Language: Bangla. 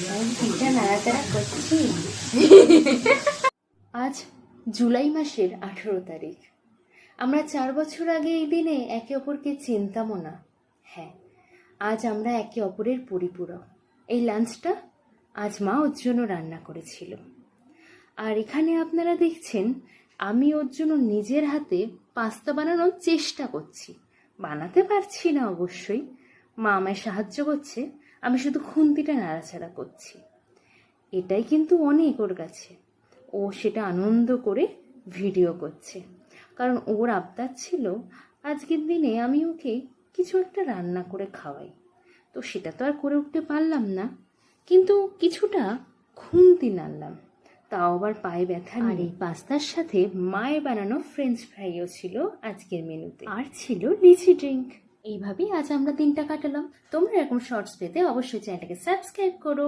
পিঠা নাড়াচাড়া করছি। আজ জুলাই মাসের 18 তারিখ। আমরা 4 বছর আগে এই দিনে একে অপরকে চিনতামও না। হ্যাঁ, আজ আমরা একে অপরের পরিপূরক। এই লাঞ্চটা আজ মা ওর জন্য রান্না করেছিল। আর এখানে আপনারা দেখছেন আমি ওর জন্য নিজের হাতে পাস্তা বানানোর চেষ্টা করছি। বানাতে পারছি না অবশ্যই, মা আমায় সাহায্য করছে, আমি শুধু খুন্তিটা নাড়াচাড়া করছি। এটাই কিন্তু অনেক ওর কাছে। ও সেটা আনন্দ করে ভিডিও করছে, কারণ ওর আবদার ছিল আজকের দিনে আমি ওকে কিছু একটা রান্না করে খাওয়াই। তো সেটা তো আর করে উঠতে পারলাম না, কিন্তু কিছুটা খুন্তি নাড়লাম, তাও আবার পায়ে ব্যথা নেই। আর এই পাস্তার সাথে মায়ের বানানো ফ্রেঞ্চ ফ্রাইও ছিল আজকের মেনুতে, আর ছিল লিচি ড্রিঙ্ক। এইভাবেই আজ আমরা দিনটা কাটালাম। তোমরা এরকম শর্টস পেতে অবশ্যই চ্যানেলটাকে সাবস্ক্রাইব করো।